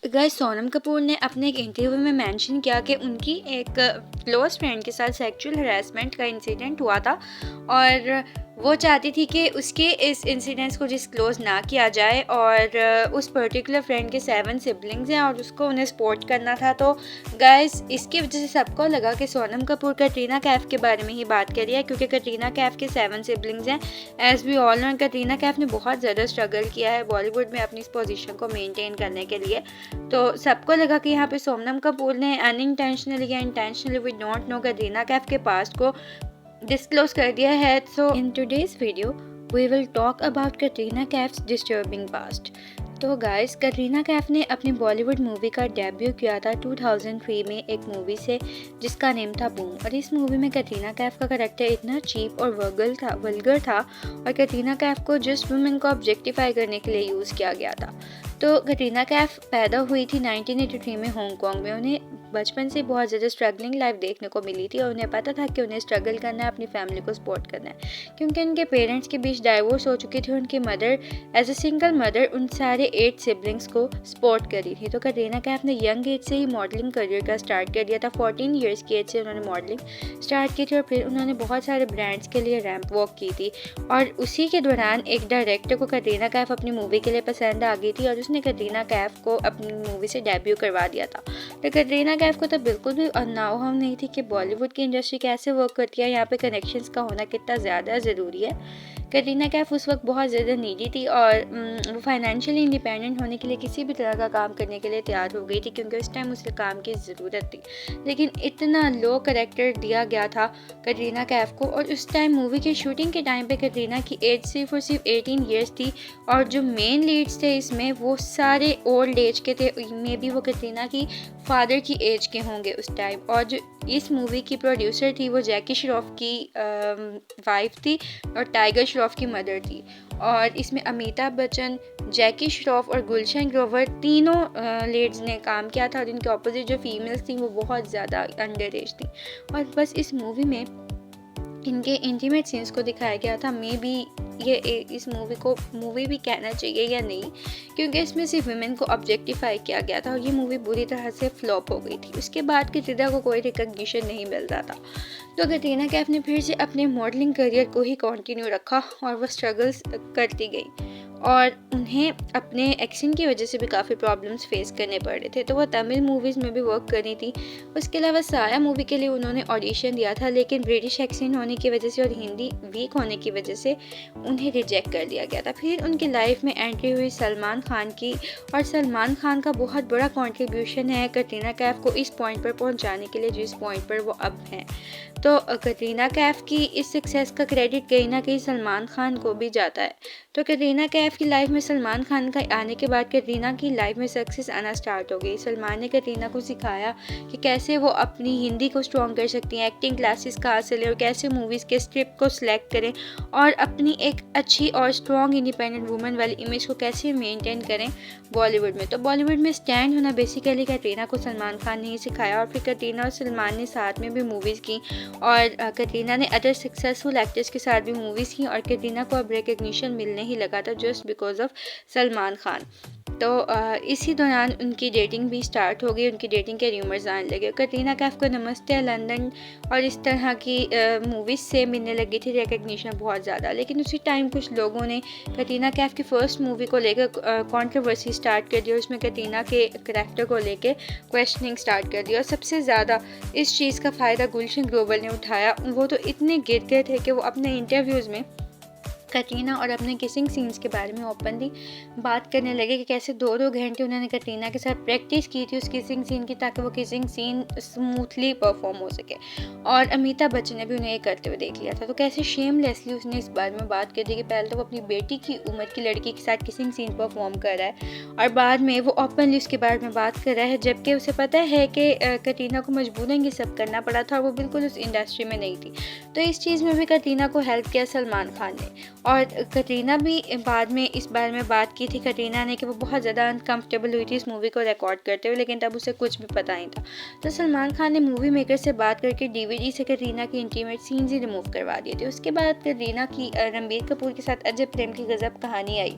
Guys Sonam Kapoor ने अपने एक इंटरव्यू में मेंशन किया कि उनकी एक क्लोज फ्रेंड के साथ सेक्सुअल हरासमेंट का इंसिडेंट हुआ था और वो चाहती थी कि उसके इस इंसिडेंट्स को डिस्क्लोज ना किया जाए और उस पर्टिकुलर फ्रेंड के 7 सिबलिंग्स हैं और उसको उन्हें सपोर्ट करना था। तो गाइस इसकी वजह से सबको लगा कि सोनम कपूर कटरीना कैफ के बारे में ही बात कर रही है, क्योंकि कटरीना कैफ के 7 सिबलिंग्स हैं। As we all know Katrina Kaif ने बहुत ज़्यादा स्ट्रगल किया है बॉलीवुड में अपनी इस पोजीशन को मेंटेन करने के लिए। तो सबको लगा कि यहाँ पे सोनम कपूर ने अनइंटेंशनली या intentionally we don't know Katrina Kaif के पास्ट को डिस्क्लोज कर दिया है। So in today's video we will talk about Katrina Kaif's disturbing past. तो गाइस कटरीना कैफ ने अपनी बॉलीवुड मूवी का डेब्यू किया था 2003 में एक मूवी से जिसका नेम था बूम। और इस मूवी में कटरीना कैफ का करैक्टर इतना चीप और वल्गर था और कटरीना कैफ को जस्ट वुमेन को ऑब्जेक्टिफाई करने के लिए यूज़ किया गया था। तो कटरीना कैफ पैदा हुई थी 1983 में हांगकांग में। उन्हें बचपन से बहुत ज़्यादा स्ट्रगलिंग लाइफ देखने को मिली थी और उन्हें पता था कि उन्हें स्ट्रगल करना है, अपनी फैमिली को सपोर्ट करना है, क्योंकि उनके पेरेंट्स के बीच डाइवोर्स हो चुकी थी। उनकी mother as a single mother उन सारे 8 सिबलिंग्स को सपोर्ट करी थी। तो कटरीना कैफ ने यंग एज से ही मॉडलिंग करियर का स्टार्ट कर दिया था। 14 ईयर्स की एज से उन्होंने मॉडलिंग स्टार्ट की थी और फिर उन्होंने बहुत सारे ब्रांड्स के लिए रैंप वॉक की थी। और उसी के दौरान एक डायरेक्टर को कटरीना कैफ अपनी मूवी के लिए पसंद आ गई थी और उसने कटरीना कैफ को अपनी मूवी से डेब्यू करवा दिया था। तो कटरीना कैफ को तो बिल्कुल भी नाउहाउ नहीं थी कि बॉलीवुड की इंडस्ट्री कैसे वर्क करती है, यहाँ पे कनेक्शंस का होना कितना ज़्यादा ज़रूरी है। कटरीना कैफ उस वक्त बहुत ज़्यादा नीडी थी और वो फाइनेंशियली इंडिपेंडेंट होने के लिए किसी भी तरह का काम करने के लिए तैयार हो गई थी, क्योंकि उस टाइम उसे काम की ज़रूरत थी। लेकिन इतना लो करैक्टर दिया गया था कटरीना कैफ को। और उस टाइम मूवी की शूटिंग के टाइम पे कटरीना की एज सिर्फ 18 ईयर्स थी और जो मेन लीड्स थे इसमें वो सारे ओल्ड एज के थे। मे बी वो कटरीना की फादर की एज के होंगे उस टाइम। और जो इस मूवी की प्रोड्यूसर थी वो जैकी श्रॉफ की वाइफ थी और टाइगर श्रॉफ की मदर थी। और इसमें अमिताभ बच्चन, जैकी श्रॉफ और गुलशन ग्रोवर तीनों लीड्स ने काम किया था और इनके ऑपोजिट जो फीमेल्स थी वो बहुत ज़्यादा अंडर एज थी। और बस इस मूवी में इनके इंटीमेट सीन्स को दिखाया गया था। मे बी ये इस मूवी भी कहना चाहिए या नहीं, क्योंकि इसमें सिर्फ वुमेन को ऑब्जेक्टिफाई किया गया था और ये मूवी बुरी तरह से फ्लॉप हो गई थी। उसके बाद कटरीना को कोई रिकग्निशन नहीं मिलता था। तो कटरीना कैफ ने फिर से अपने मॉडलिंग करियर को ही कंटिन्यू रखा और वह स्ट्रगल्स करती गई और उन्हें अपने एक्सेंट की वजह से भी काफ़ी प्रॉब्लम्स फेस करने पड़ रहे थे। तो वह तमिल मूवीज़ में भी वर्क कर रही थी। उसके अलावा साया मूवी के लिए उन्होंने ऑडिशन दिया था, लेकिन ब्रिटिश एक्सेंट होने की वजह से और हिंदी वीक होने की वजह से उन्हें रिजेक्ट कर दिया गया था। फिर उनकी लाइफ में एंट्री हुई सलमान खान की और सलमान खान का बहुत बड़ा कॉन्ट्रीब्यूशन है कटरीना कैफ को इस पॉइंट पर पहुँचाने के लिए जिस पॉइंट पर वो अब हैं। तो कटरीना कैफ की इस सक्सेस का क्रेडिट कहीं ना कहीं सलमान खान को भी जाता है। तो कटरीना कैफ की लाइफ में सलमान खान का आने के बाद कटरीना की लाइफ में सक्सेस आना स्टार्ट हो गई। सलमान ने कटरीना को सिखाया कि कैसे वो अपनी हिंदी को स्ट्रॉन्ग कर सकती हैं, एक्टिंग क्लासेस कहाँ से लें और कैसे मूवीज़ के स्क्रिप्ट को सिलेक्ट करें और अपनी एक अच्छी और स्ट्रॉन्ग इंडिपेंडेंट वुमेन वाली इमेज को कैसे मेंटेन करें बॉलीवुड में। तो बॉलीवुड में स्टैंड होना बेसिकली कटरीना को सलमान खान ने ही सिखाया। और फिर कटरीना और सलमान ने साथ में भी मूवीज़ की और कटरीना ने अदर सक्सेसफुल एक्टर्स के साथ भी मूवीज़ की और कटरीना को अब रिकग्निशन मिलने ही लगा था just because of Salman Khan. तो इसी दौरान उनकी डेटिंग भी स्टार्ट हो गई, उनकी डेटिंग के र्यूमर्स आने लगे। कटरीना कैफ को नमस्ते लंदन और इस तरह की मूवीज़ से मिलने लगी थी रिकग्निशन बहुत ज़्यादा। लेकिन उसी टाइम कुछ लोगों ने कटरीना कैफ की फ़र्स्ट मूवी को लेकर कंट्रोवर्सी स्टार्ट कर दी और उसमें कटरीना के करैक्टर को लेकर क्वेश्चनिंग स्टार्ट कर दी। और सबसे ज़्यादा इस चीज़ का फ़ायदा गुलशन ग्लोबल ने उठाया। वो तो इतने गिर गए थे कि वो अपने इंटरव्यूज़ में कटरीना और अपने किसिंग सीन्स के बारे में ओपनली बात करने लगे कि कैसे 2-2 घंटे उन्होंने कटरीना के साथ प्रैक्टिस की थी उस किसिंग सीन की, ताकि वो किसिंग सीन स्मूथली परफॉर्म हो सके। और अमिताभ बच्चन ने भी उन्हें ये करते हुए देख लिया था। तो कैसे शेमलेसली उसने इस बारे में बात कर दी कि पहले तो वो अपनी बेटी की उम्र की लड़की के साथ किसिंग सीन परफॉर्म कर रहा है और बाद में वो ओपनली उसके बारे में बात कर रहा है, जबकि उसे पता है कि कटरीना को मजबूरन ये सब करना पड़ा था और वो बिल्कुल उस इंडस्ट्री में नहीं थी। तो इस चीज़ में भी कटरीना को हेल्प किया सलमान खान ने। और कटरीना भी बाद में इस बारे में बात की थी कटरीना ने कि वो बहुत ज़्यादा अनकम्फर्टेबल हुई थी इस मूवी को रिकॉर्ड करते हुए, लेकिन तब उसे कुछ भी पता नहीं था। तो सलमान खान ने मूवी मेकर से बात करके DVD से कटरीना के इंटीमेट सीन्स ही रिमूव करवा दिए थे। उसके बाद कटरीना की रणबीर कपूर के साथ अजब प्रेम की गजब कहानी आई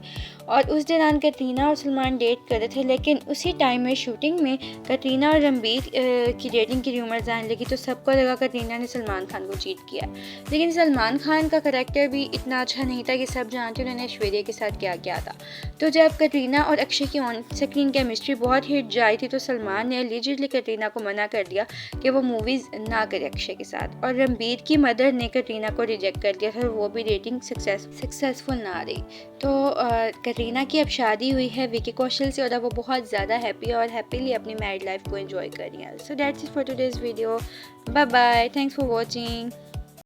और उस दौरान कटरीना और सलमान डेट कर रहे थे, लेकिन उसी टाइम में शूटिंग में कटरीना और रणबीर की डेटिंग की रूमर्स आने लगी तो सबको लगा कटरीना ने सलमान खान को चीट किया। लेकिन सलमान खान का करैक्टर भी इतना अच्छा नहीं था कि सब जानते उन्होंने ऐश्वर्या के साथ क्या किया था। तो जब कटरीना और अक्षय की ऑन स्क्रीन केमिस्ट्री बहुत हिट जाई थी तो सलमान ने लीजिटली कटरीना को मना कर दिया कि वो मूवीज़ ना करे अक्षय के साथ, और रणबीर की मदर ने कटरीना को रिजेक्ट कर दिया था, वो भी रेटिंग सक्सेसफुल ना रही। तो कटरीना की अब शादी हुई है विकी कौशल से और अब वो बहुत ज़्यादा हैप्पी और हैप्पीली अपनी मैरिड लाइफ को एंजॉय कर रही है। So that's it for today's video. Bye bye, thanks for watching.